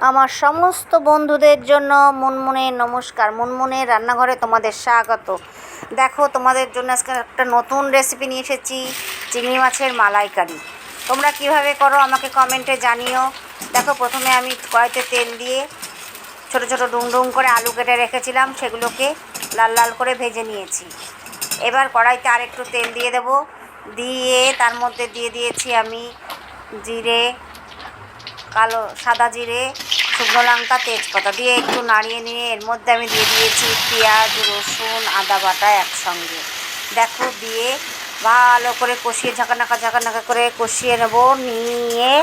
আমার সমস্ত বন্ধুদের জন্য মুনমুনের নমস্কার। মুনমুনের রান্নাঘরে তোমাদের স্বাগত। দেখো, তোমাদের জন্য আজকে একটা নতুন রেসিপি নিয়ে এসেছি, চিংড়ি মাছের মালাইকারি। তোমরা কিভাবে করো আমাকে কমেন্টে জানিও। দেখো, প্রথমে আমি কড়াইতে তেল দিয়ে ছোটো ছোটো ডুং ডুং করে আলু কেটে রেখেছিলাম, সেগুলোকে লাল লাল করে ভেজে নিয়েছি। এবার কড়াইতে আর একটু তেল দিয়ে দেব, দিয়ে তার মধ্যে দিয়ে দিয়েছি আমি জিরে, কালো সাদা জিরে, শুকনো লঙ্কা, তেজপাতা দিয়ে একটু নাড়িয়ে নিয়ে এর মধ্যে আমি দিয়ে দিয়েছি পেঁয়াজ, রসুন, আদা বাটা একসঙ্গে। দেখো, দিয়ে ভালো করে কষিয়ে ঝাঁকানাকা করে কষিয়ে নেব। নিয়ে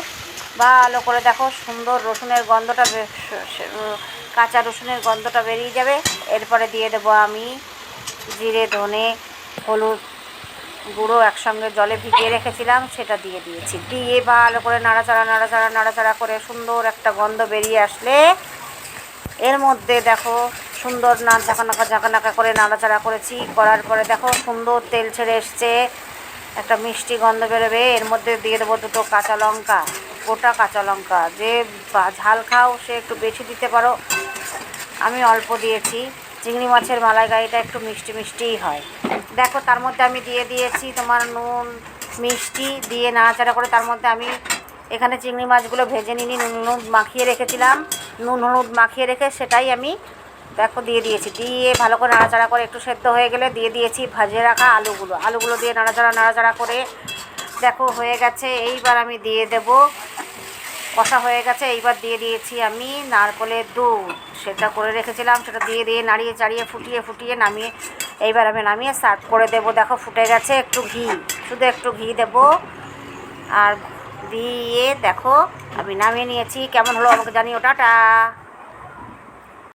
ভালো করে দেখো, সুন্দর রসুনের গন্ধটা, কাঁচা রসুনের গন্ধটা বেরিয়ে যাবে। এরপরে দিয়ে দেবো আমি জিরে, ধনে, হলুদ গুঁড়ো একসঙ্গে জলে ভিজিয়ে রেখেছিলাম, সেটা দিয়ে দিয়েছি। দিয়ে ভালো করে নাড়াচাড়া করে সুন্দর একটা গন্ধ বেরিয়ে আসলে এর মধ্যে দেখো সুন্দর ঝাঁকানাকা করে নাড়াচাড়া করার পরে দেখো সুন্দর তেল ছেড়ে এসছে, একটা মিষ্টি গন্ধ বেরোবে। এর মধ্যে দিয়ে দেবো দুটো কাঁচা লঙ্কা, গোটা কাঁচা লঙ্কা। যে ঝাল খাও সে একটু বেশি দিতে পারো, আমি অল্প দিয়েছি। চিংড়ি মাছের মালাইকারিটা একটু মিষ্টি মিষ্টিই হয়। দেখো, তার মধ্যে আমি দিয়ে দিয়েছি তোমার নুন, মিষ্টি দিয়ে নাড়াচাড়া করে তার মধ্যে আমি এখানে চিংড়ি মাছগুলো ভেজে নিয়ে নুন হলুদ মাখিয়ে রেখেছিলাম, নুন হলুদ মাখিয়ে রেখে সেটাই আমি দেখো দিয়ে দিয়েছি। দিয়ে ভালো করে নাড়াচাড়া করে একটু সেদ্ধ হয়ে গেলে দিয়ে দিয়েছি ভেজে রাখা আলুগুলো দিয়ে নাড়াচাড়া করে দেখো হয়ে গেছে। এইবার আমি দিয়ে দেব, কষা হয়ে গেছে। এইবার দিয়ে দিয়েছি আমি নারকেলের দুধ, সেটা করে রেখেছিলাম, সেটা দিয়ে নাড়িয়ে চাড়িয়ে ফুটিয়ে নামিয়ে এইবার আমি নামিয়ে সার্ভ করে দেব। দেখো, ফুটে গেছে। শুধু একটু ঘি দেব, আর দিয়ে দেখো আমি নামিয়ে নিয়েছি। কেমন হলো আমাকে জানিও। টাটা।